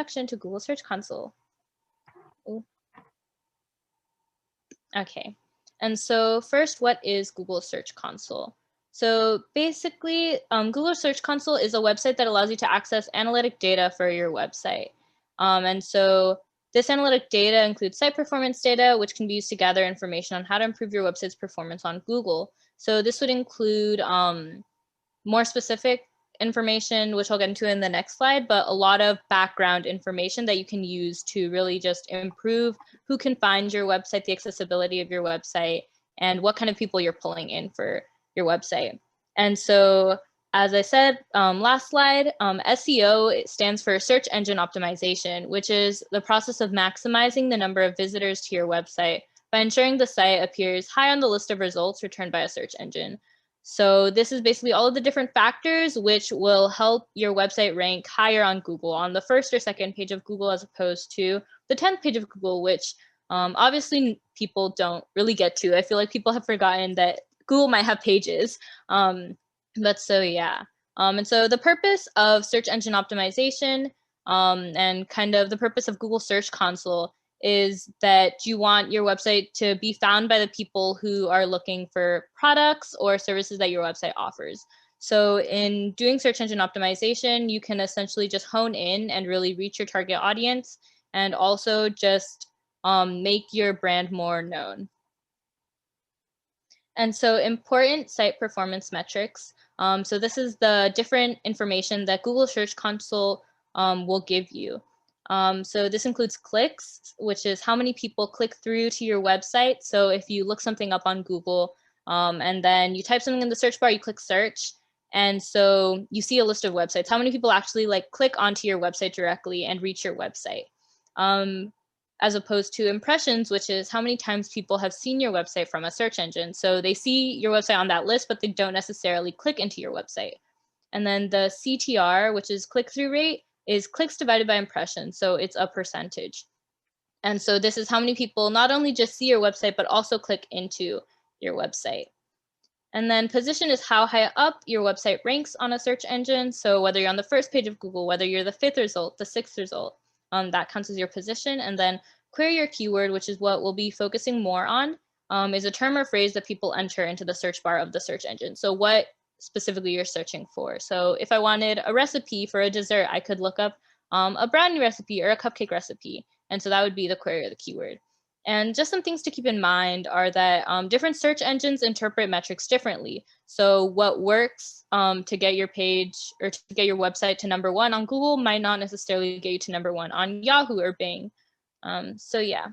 introduction to Google Search Console. Ooh. Okay, and so first, what is Google Search Console? So basically, Google Search Console is a website that allows you to access analytic data for your website. And so this analytic data includes site performance data, which can be used to gather information on how to improve your website's performance on Google. So this would include more specific information, which I'll get into in the next slide, but a lot of background information that you can use to really just improve who can find your website, the accessibility of your website, and what kind of people you're pulling in for your website. And so, as I said, last slide, SEO stands for search engine optimization, which is the process of maximizing the number of visitors to your website by ensuring the site appears high on the list of results returned by a search engine. So this is basically all of the different factors which will help your website rank higher on Google, on the first or second page of Google, as opposed to the 10th page of Google, which obviously people don't really get to. I feel like people have forgotten that Google might have pages. But so yeah. And so the purpose of search engine optimization and kind of the purpose of Google Search Console is that you want your website to be found by the people who are looking for products or services that your website offers. So in doing search engine optimization, you can essentially just hone in and really reach your target audience, and also just make your brand more known. And so important site performance metrics. So this is the different information that Google Search Console will give you. So this includes clicks, which is how many people click through to your website. So if you look something up on Google and then you type something in the search bar, you click search. And so you see a list of websites. How many people actually like click onto your website directly and reach your website? As opposed to impressions, which is how many times people have seen your website from a search engine. So they see your website on that list, but they don't necessarily click into your website. And then the CTR, which is click-through rate, is clicks divided by impressions. So it's a percentage. And so this is how many people not only just see your website, but also click into your website. And then position is how high up your website ranks on a search engine. So whether you're on the first page of Google, whether you're the 5th result, the 6th result, that counts as your position. And then query your keyword, which is what we'll be focusing more on, is a term or phrase that people enter into the search bar of the search engine. So what specifically you're searching for. So if I wanted a recipe for a dessert, I could look up a brownie recipe or a cupcake recipe. And so that would be the query or the keyword. And just some things to keep in mind are that different search engines interpret metrics differently. So what works to get your page or to get your website to #1 on Google might not necessarily get you to #1 on Yahoo or Bing. So yeah,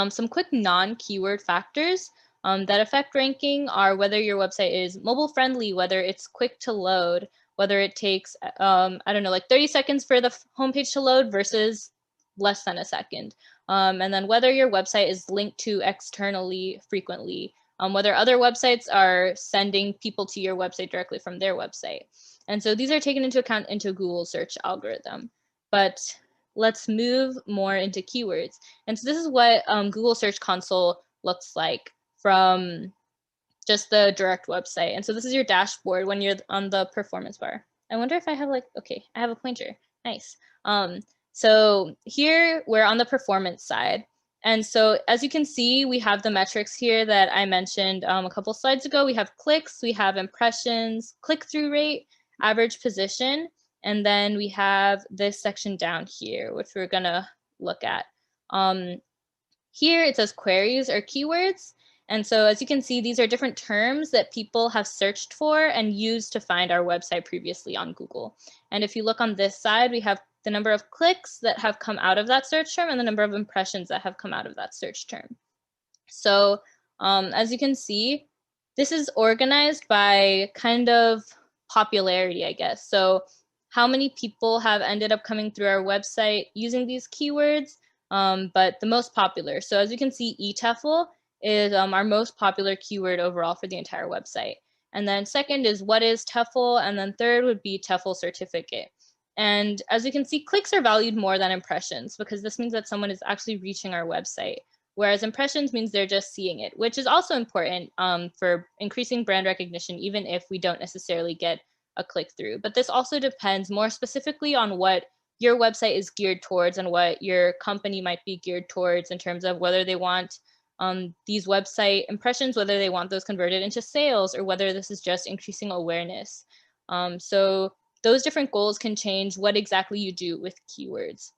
some quick non-keyword factors that affect ranking are whether your website is mobile friendly, whether it's quick to load, whether it takes, I don't know, like 30 seconds for the homepage to load versus less than a second. And then whether your website is linked to externally frequently, whether other websites are sending people to your website directly from their website. And so these are taken into account into Google search algorithm. But let's move more into keywords. And so this is what Google Search Console looks like from just the direct website. And so this is your dashboard when you're on the performance bar. I wonder if I have like, okay, I have a pointer. Nice. So here we're on the performance side. And so as you can see, we have the metrics here that I mentioned a couple slides ago. We have clicks, we have impressions, click-through rate, average position, and then we have this section down here, which we're gonna look at. Here it says queries or keywords. And so as you can see, these are different terms that people have searched for and used to find our website previously on Google. And if you look on this side, we have the number of clicks that have come out of that search term and the number of impressions that have come out of that search term. So as you can see, this is organized by kind of popularity, I guess. So how many people have ended up coming through our website using these keywords, but the most popular. So as you can see, eTEFL is our most popular keyword overall for the entire website. And then second is what is TEFL, and then third would be TEFL certificate. And as you can see, clicks are valued more than impressions because this means that someone is actually reaching our website, whereas impressions means they're just seeing it, which is also important for increasing brand recognition, even if we don't necessarily get a click through. But this also depends more specifically on what your website is geared towards and what your company might be geared towards in terms of whether they want these website impressions, whether they want those converted into sales, or whether this is just increasing awareness. So those different goals can change what exactly you do with keywords.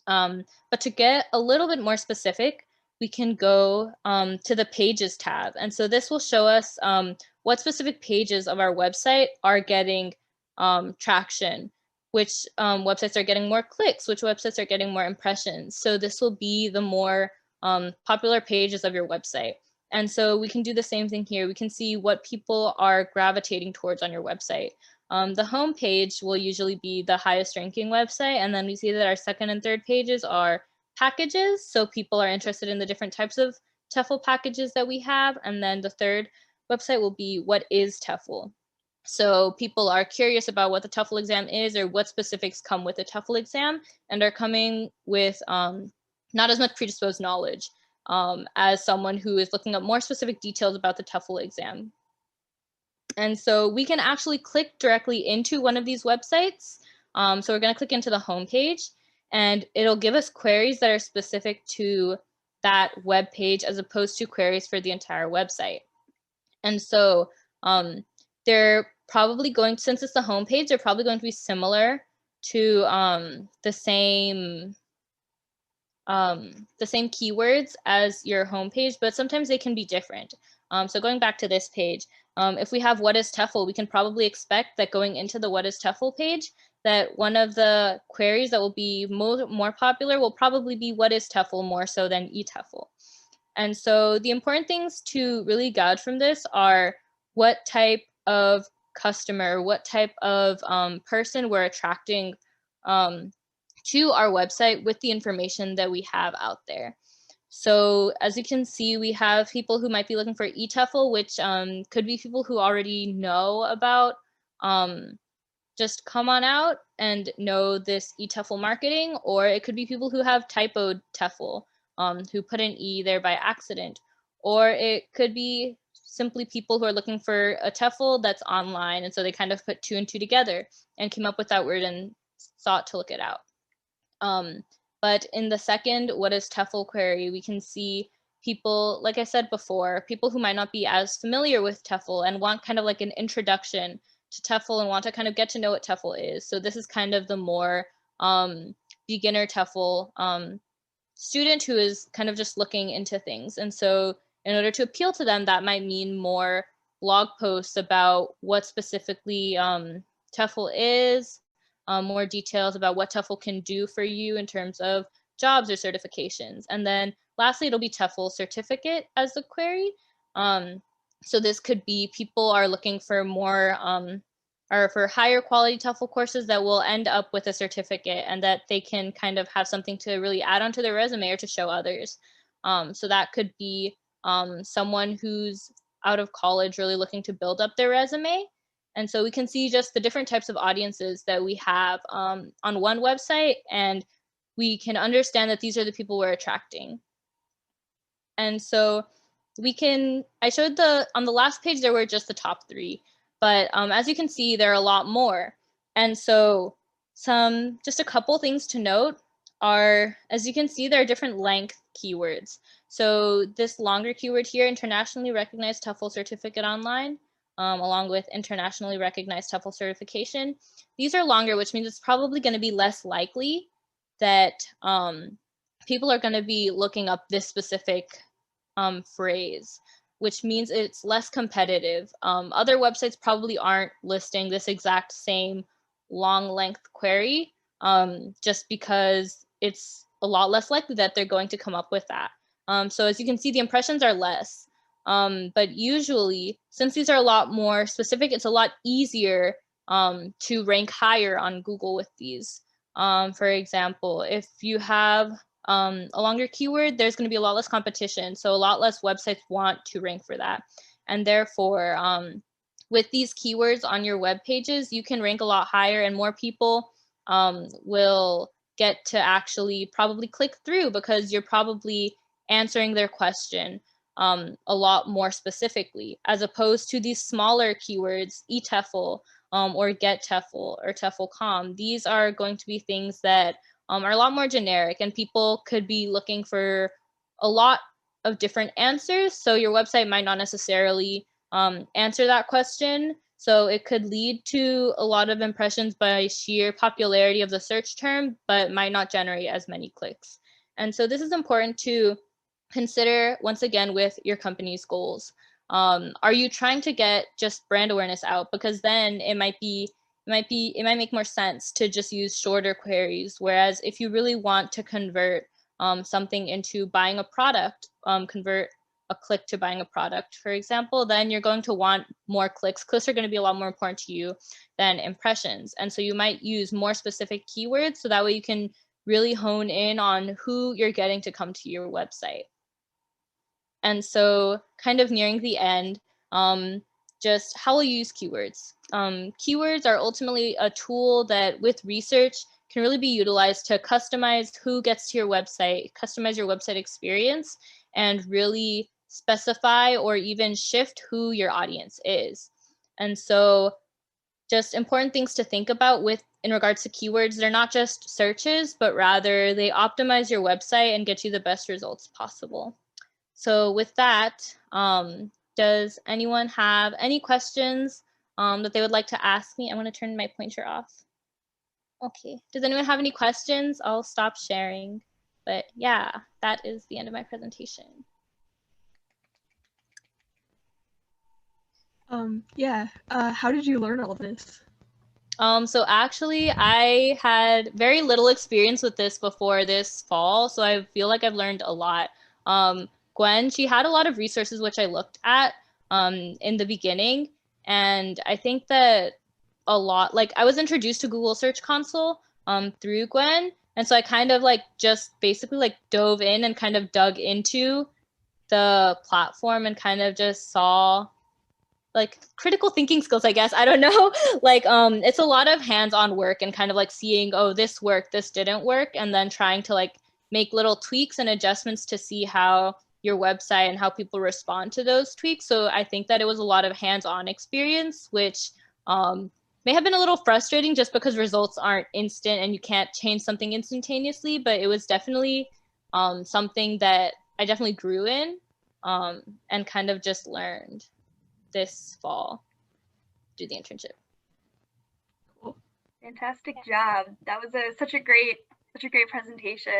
But to get a little bit more specific, we can go to the Pages tab. And so this will show us what specific pages of our website are getting traction, which websites are getting more clicks, which websites are getting more impressions. So this will be the more popular pages of your website. And so we can do the same thing here. We can see what people are gravitating towards on your website. The home page will usually be the highest ranking website, and then we see that our second and third pages are packages, so people are interested in the different types of TEFL packages that we have, and then the third website will be what is TEFL. So people are curious about what the TEFL exam is or what specifics come with the TEFL exam, and are coming with not as much predisposed knowledge as someone who is looking up more specific details about the TEFL exam. And so we can actually click directly into one of these websites. So we're going to click into the home page, and it'll give us queries that are specific to that web page as opposed to queries for the entire website. And so they're probably going, since it's the home page, they're probably going to be similar to the same keywords as your home page, but sometimes they can be different. So going back to this page, if we have what is TEFL, we can probably expect that going into the what is TEFL page, that one of the queries that will be more popular will probably be what is TEFL more so than eTEFL. And so the important things to really gauge from this are what type of customer, what type of person we're attracting to our website with the information that we have out there. So as you can see, we have people who might be looking for eTEFL, which could be people who already know about just come on out and know this eTEFL marketing, or it could be people who have typoed TEFL, who put an E there by accident, or it could be simply people who are looking for a TEFL that's online, and so they kind of put two and two together and came up with that word and thought to look it out. But in the second what is TEFL query, we can see people, like I said before, people who might not be as familiar with TEFL and want kind of like an introduction to TEFL and want to kind of get to know what TEFL is. So this is kind of the more beginner TEFL student who is kind of just looking into things. And so in order to appeal to them, that might mean more blog posts about what specifically TEFL is, more details about what TEFL can do for you in terms of jobs or certifications. And then lastly, it'll be TEFL certificate as the query. So this could be people are looking for more or for higher quality TEFL courses that will end up with a certificate and that they can kind of have something to really add onto their resume or to show others. So that could be someone who's out of college really looking to build up their resume. And so we can see just the different types of audiences that we have on one website, and we can understand that these are the people we're attracting. And so we can, I showed on the last page, there were just the top three, but as you can see, there are a lot more. And so just a couple things to note are, as you can see, there are different length keywords. So this longer keyword here, internationally recognized TEFL certificate online, along with internationally recognized TEFL certification. These are longer, which means it's probably going to be less likely that people are going to be looking up this specific phrase, which means it's less competitive. Other websites probably aren't listing this exact same long length query just because it's a lot less likely that they're going to come up with that. So as you can see, the impressions are less. But usually, since these are a lot more specific, it's a lot easier to rank higher on Google with these. For example, if you have a longer keyword, there's going to be a lot less competition. So a lot less websites want to rank for that. And therefore, with these keywords on your web pages, you can rank a lot higher and more people will get to actually probably click through because you're probably answering their question a lot more specifically, as opposed to these smaller keywords, eTEFL, or get TEFL or TEFL.com. These are going to be things that are a lot more generic, and people could be looking for a lot of different answers. So your website might not necessarily answer that question. So it could lead to a lot of impressions by sheer popularity of the search term, but might not generate as many clicks. And so this is important to consider once again with your company's goals. Are you trying to get just brand awareness out? Because then it might make more sense to just use shorter queries. Whereas if you really want to convert something into buying a product, convert a click to buying a product, for example, then you're going to want more clicks. Clicks are going to be a lot more important to you than impressions. And so you might use more specific keywords so that way you can really hone in on who you're getting to come to your website. And so kind of nearing the end, just how will you use keywords? Keywords are ultimately a tool that with research can really be utilized to customize who gets to your website, customize your website experience, and really specify or even shift who your audience is. And so just important things to think about in regards to keywords, they're not just searches, but rather they optimize your website and get you the best results possible. So with that, does anyone have any questions that they would like to ask me? I'm going to turn my pointer off. Okay, does anyone have any questions? I'll stop sharing. But yeah, that is the end of my presentation. How did you learn all this? So actually, I had very little experience with this before this fall, so I feel like I've learned a lot. Gwen, she had a lot of resources which I looked at in the beginning, and I think that a lot, like I was introduced to Google Search Console through Gwen, and so I kind of like just basically like dove in and kind of dug into the platform and kind of just saw like critical thinking skills, I guess. I don't know. Like, it's a lot of hands-on work and kind of like seeing, oh, this worked, this didn't work, and then trying to like make little tweaks and adjustments to see how your website and how people respond to those tweaks. So I think that it was a lot of hands-on experience, which may have been a little frustrating just because results aren't instant and you can't change something instantaneously, but it was definitely something that I definitely grew in and kind of just learned this fall do the internship. Cool. Fantastic job. That was such a great presentation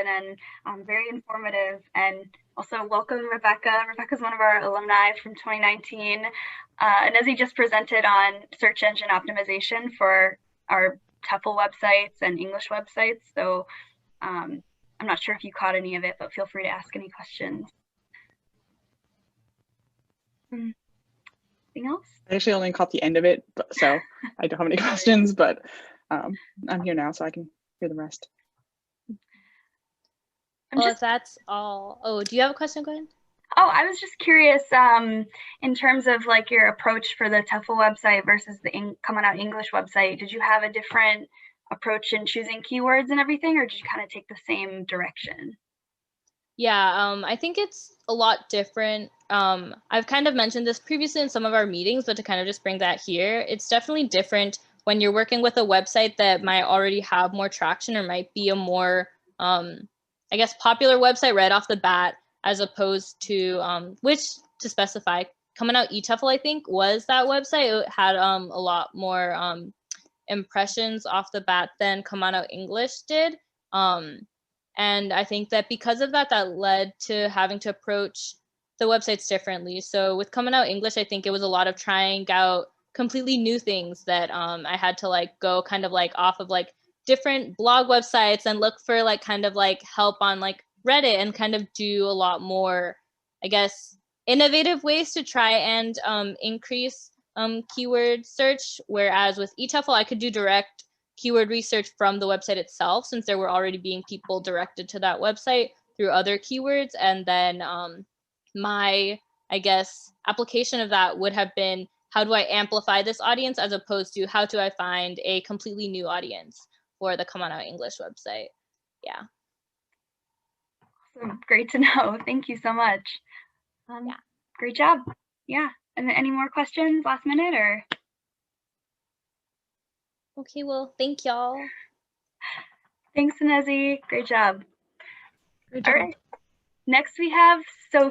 and very informative. And also welcome Rebecca. Rebecca's one of our alumni from 2019. Anezi just presented on search engine optimization for our TEFL websites and English websites. So I'm not sure if you caught any of it, but feel free to ask any questions. Anything else? I actually only caught the end of it, so I don't have any questions, but I'm here now, so I can hear the rest. Well, if that's all. Oh, do you have a question, Gwen? Oh, I was just curious in terms of like your approach for the TEFL website versus the Coming Out English website. Did you have a different approach in choosing keywords and everything, or did you kind of take the same direction? Yeah, I think it's a lot different. I've kind of mentioned this previously in some of our meetings, but to kind of just bring that here, it's definitely different when you're working with a website that might already have more traction or might be a more, I guess, popular website right off the bat, as opposed to, which to specify, Coming Out eTEFL, I think, was that website. It had a lot more impressions off the bat than Coming Out English did. And I think that because of that, that led to having to approach the websites differently. So with Coming Out English, I think it was a lot of trying out completely new things that I had to like go kind of like off of like different blog websites and look for like kind of like help on like Reddit and kind of do a lot more, I guess, innovative ways to try and increase keyword search. Whereas with eTEFL, I could do direct keyword research from the website itself, since there were already being people directed to that website through other keywords. And then my, I guess, application of that would have been, how do I amplify this audience, as opposed to how do I find a completely new audience for the Come On Out English website. Yeah. Awesome. Great to know. Thank you so much. Yeah. Great job. Yeah. And then any more questions last minute or? Okay, well, thank y'all. Thanks, Anezi. Great job. Great All job. right. Next, we have Sophie.